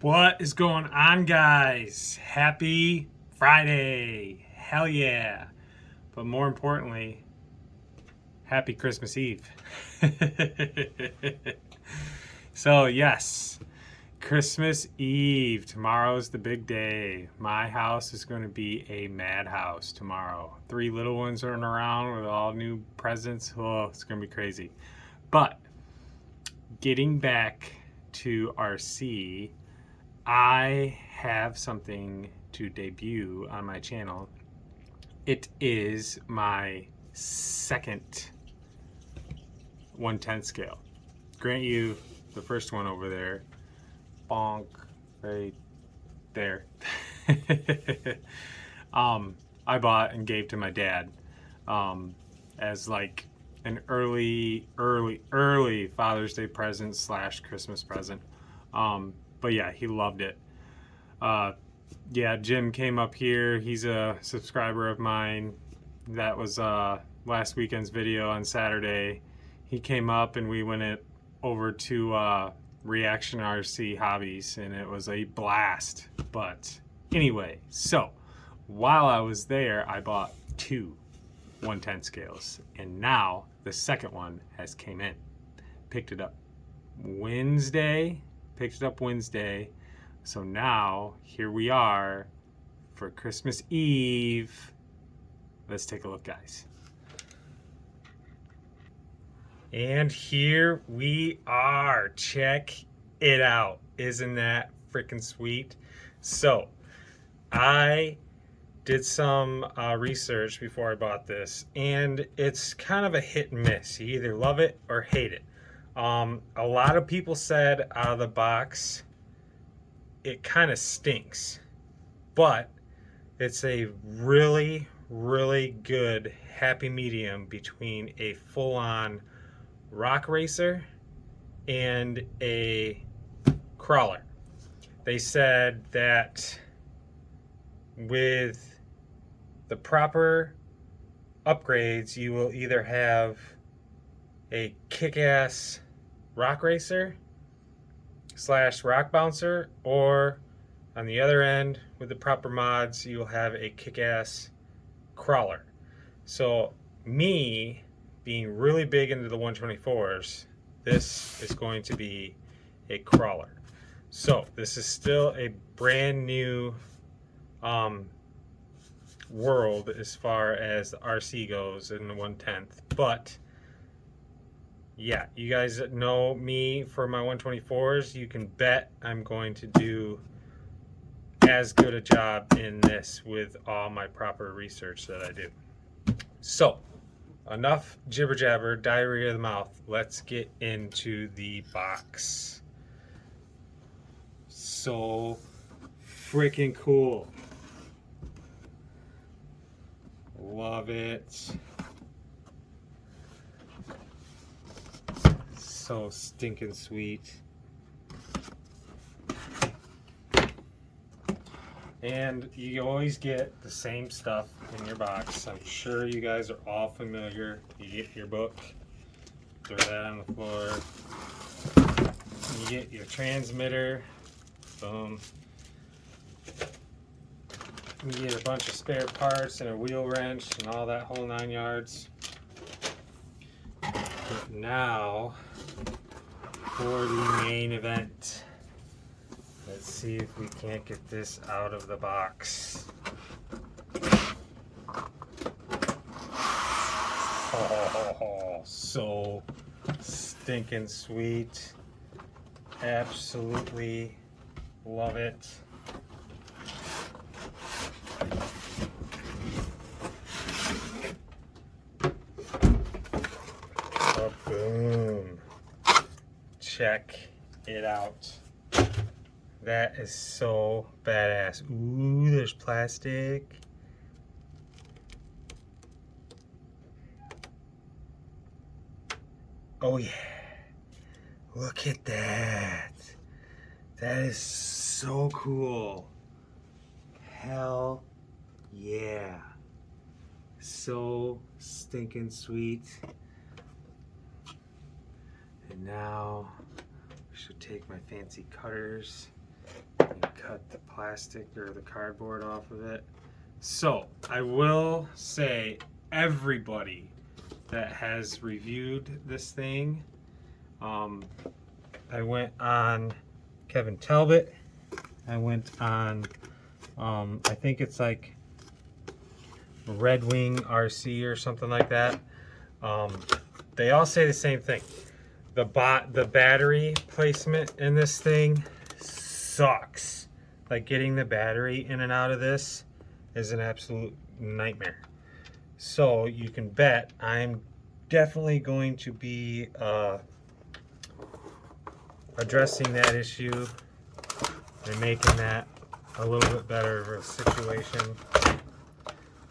What is going on, guys? Happy Friday. Hell yeah. But more importantly, happy Christmas Eve. So, yes, Christmas Eve. Tomorrow's the big day. My house is going to be a madhouse tomorrow. 3 little ones running around with all new presents. Oh, it's going to be crazy. But getting back to RC, I have something to debut on my channel. It is my second 1/10 scale. Grant you the first one over there. Bonk, right there. I bought and gave to my dad as like an early Father's Day present / Christmas present. But yeah, he loved it. Yeah, Jim came up here. He's a subscriber of mine. That was last weekend's video on Saturday. He came up and we went over to Reaction RC Hobbies, and it was a blast. But anyway, so while I was there, I bought 2 1/10 scales, and now the second one has came in. Picked it up Wednesday. So now here we are for Christmas Eve. Let's take a look, guys. And here we are. Check it out. Isn't that freaking sweet? So I did some research before I bought this, and it's kind of a hit and miss. You either love it or hate it. A lot of people said out of the box it kind of stinks, but it's a really good happy medium between a full-on rock racer and a crawler. They said that with the proper upgrades, you will either have a kick-ass rock racer / rock bouncer, or on the other end, with the proper mods, you'll have a kick-ass crawler. So me being really big into the 124s, this is going to be a crawler. So this is still a brand new world as far as the RC goes in the 1/10, but yeah, you guys know me for my 124s. You can bet I'm going to do as good a job in this with all my proper research that I do. So, enough jibber jabber, diarrhea of the mouth. Let's get into the box. So freaking cool. Love it. So stinking sweet. And you always get the same stuff in your box. I'm sure you guys are all familiar. You get your book, throw that on the floor. You get your transmitter, boom. You get a bunch of spare parts and a wheel wrench and all that whole 9 yards. But now, for the main event. Let's see if we can't get this out of the box. Oh, so stinking sweet. Absolutely love it. Oh, boom. Check it out. That is so badass. Ooh, there's plastic. Oh yeah. Look at that. That is so cool. Hell yeah. So stinking sweet. And now I should take my fancy cutters cut the plastic or the cardboard off of it. So I will say, everybody that has reviewed this thing, I went on Kevin Talbot, I went on I think it's like Reveling RC or something like that. They all say the same thing. The battery placement in this thing sucks. Like, getting the battery in and out of this is an absolute nightmare. So you can bet I'm definitely going to be addressing that issue and making that a little bit better of a situation.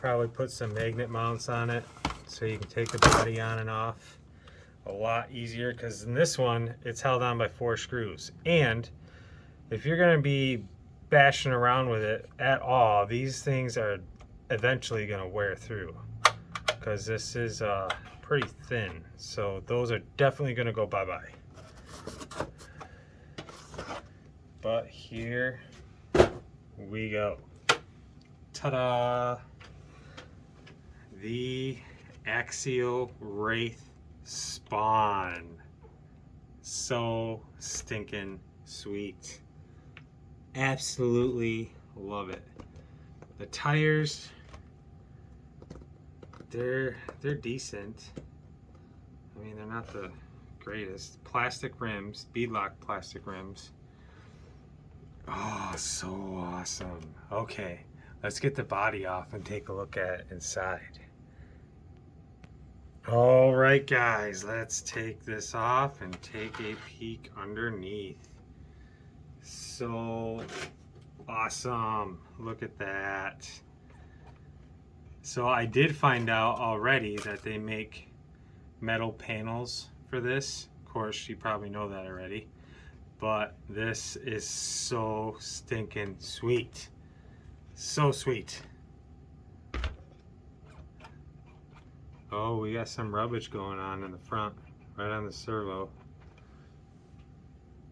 Probably put some magnet mounts on it so you can take the body on and off a lot easier, because in this one it's held on by 4 screws. And if you're going to be bashing around with it at all, these things are eventually going to wear through, because this is pretty thin. So those are definitely going to go bye-bye. But here we go. Ta-da! The Axial Wraith Spawn. So stinking sweet. Absolutely love it. The tires, they're decent. I mean, they're not the greatest. Plastic rims, beadlock plastic rims. Oh, so awesome. Okay, let's get the body off and take a look at it inside. All right, guys, let's take this off and take a peek underneath. So awesome. Look at that. So I did find out already that they make metal panels for this. Of course, you probably know that already. But this is so stinking sweet. So sweet. Oh, we got some rubbish going on in the front, right on the servo.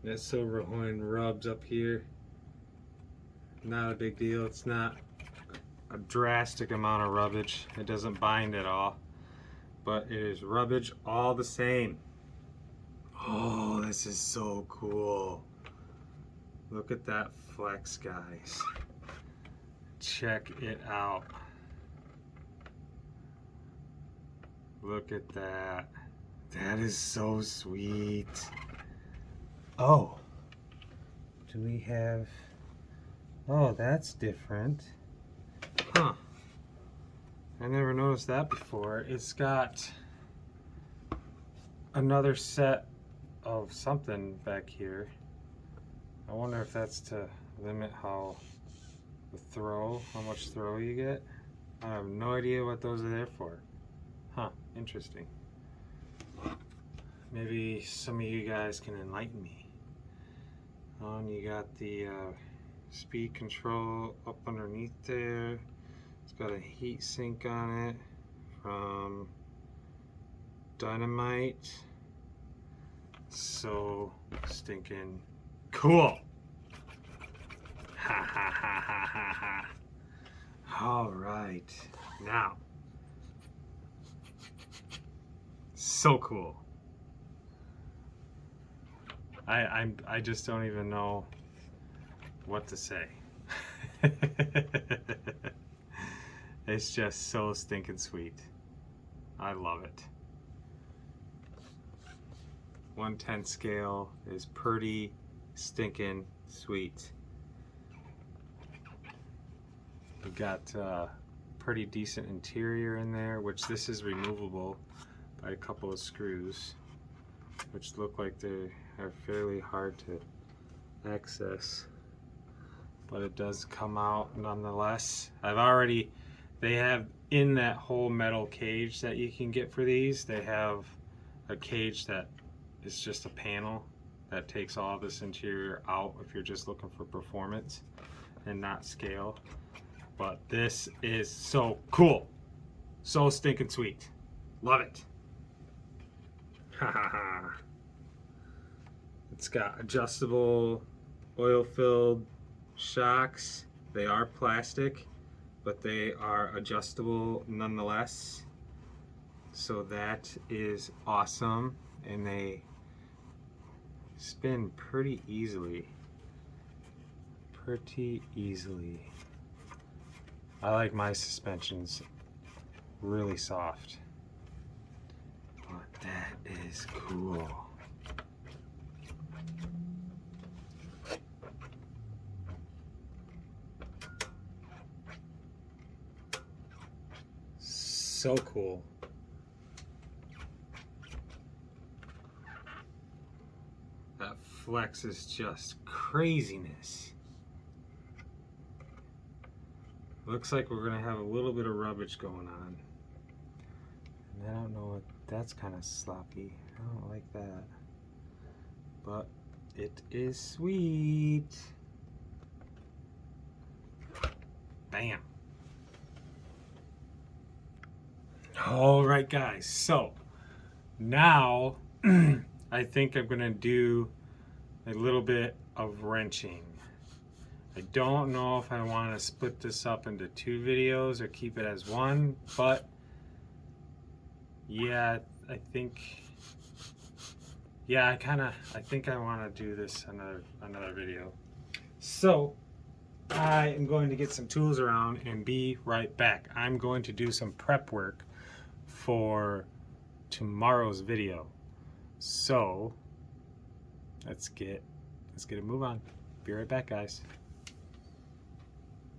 That Silverhorn rubs up here. Not a big deal. It's not a drastic amount of rubbish. It doesn't bind at all, but it is rubbish all the same. Oh, this is so cool. Look at that flex, guys. Check it out. Look at that. That is so sweet. Oh, do we have... Oh, that's different. Huh. I never noticed that before. It's got another set of something back here. I wonder if that's to limit how much throw you get. I have no idea what those are there for. Huh, interesting. Maybe some of you guys can enlighten me. And you got the speed control up underneath there. It's got a heat sink on it from Dynamite. So stinking cool. Ha ha ha ha ha ha. All right, now, so cool. I just don't even know what to say. It's just so stinking sweet. I love it. 1/10 scale is pretty stinking sweet. We got pretty decent interior in there, which this is removable by a couple of screws, which look like they are fairly hard to access, but it does come out nonetheless. They have in that whole metal cage that you can get for these, they have a cage that is just a panel that takes all this interior out if you're just looking for performance and not scale. But this is so cool. So stinking sweet. Love it. Ha ha ha. It's got adjustable oil-filled shocks. They are plastic, but they are adjustable nonetheless. So that is awesome, and they spin pretty easily. I like my suspensions really soft. But that is cool. So cool. That flex is just craziness. Looks like we're gonna have a little bit of rubbish going on. And I don't know what, that's kind of sloppy. I don't like that. But it is sweet. Bam. All right, guys. So now I think I'm gonna do a little bit of wrenching. I don't know if I want to split this up into 2 videos or keep it as one, but yeah, I think I want to do this another video. So I am going to get some tools around and be right back. I'm going to do some prep work for tomorrow's video. So let's get a move on. Be right back, guys.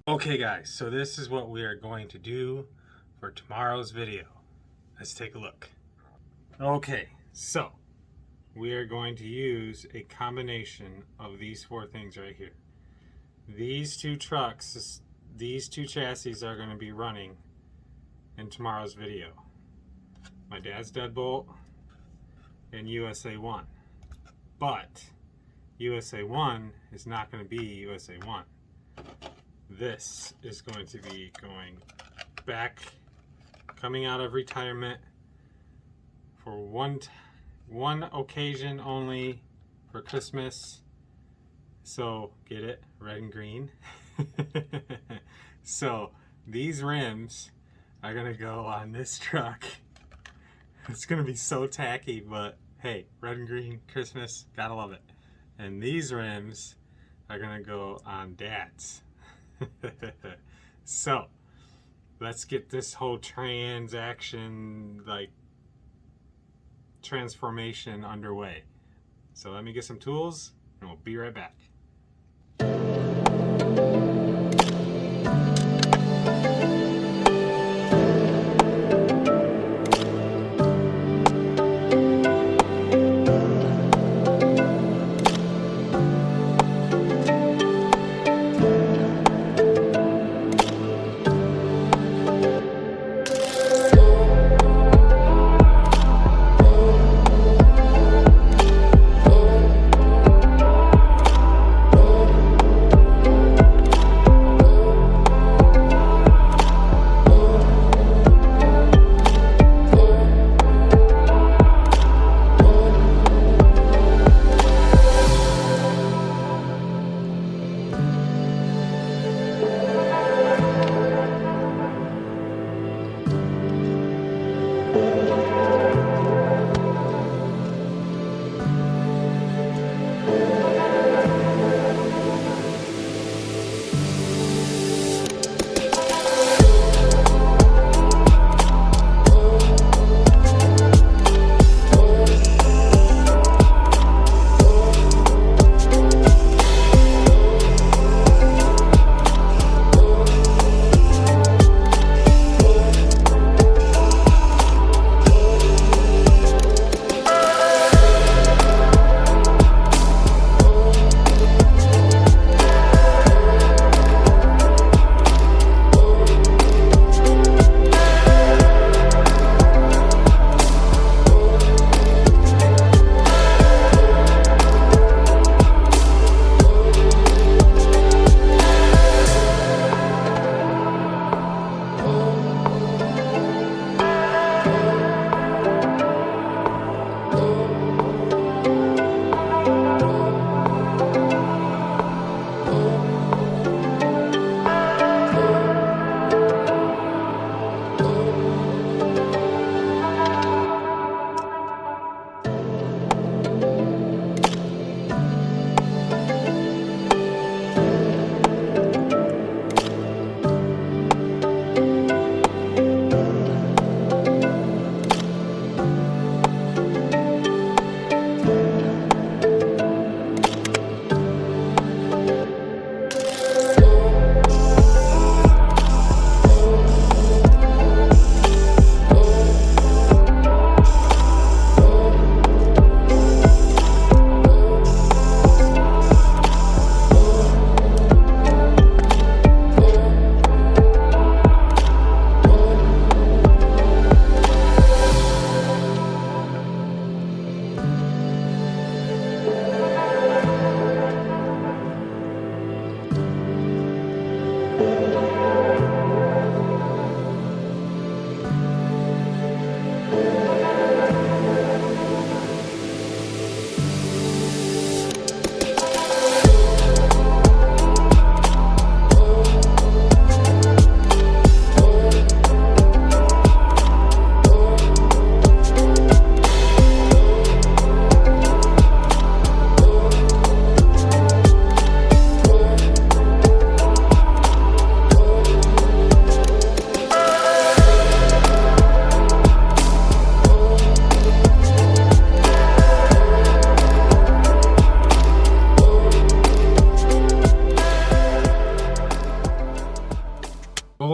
Okay, guys, so this is what we are going to do for tomorrow's video. Let's take a look. Okay, so we are going to use a combination of these 4 things right here. These 2 trucks, these 2 chassis are going to be running in tomorrow's video. My dad's deadbolt and USA 1. But USA 1 is not going to be USA 1. This is going to be going back, coming out of retirement for one occasion only, for Christmas. So get it, red and green. So these rims are gonna go on this truck. It's gonna be so tacky, but hey, red and green, Christmas, gotta love it. And these rims are gonna go on Dad's. So let's get this whole transformation underway. So let me get some tools and we'll be right back.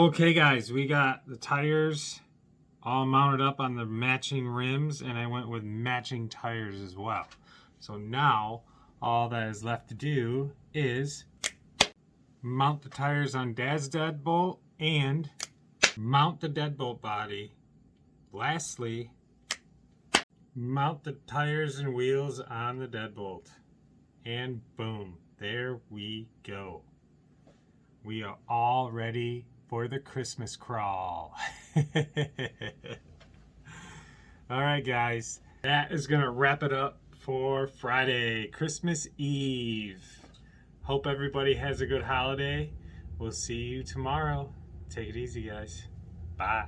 Okay, guys, we got the tires all mounted up on the matching rims, and I went with matching tires as well. So now all that is left to do is mount the tires on Dad's deadbolt and mount the deadbolt body. Lastly, mount the tires and wheels on the deadbolt. And boom, there we go. We are all ready for the Christmas crawl. All right, guys, that is gonna wrap it up for Friday, Christmas Eve. Hope everybody has a good holiday. We'll see you tomorrow. Take it easy, guys. Bye.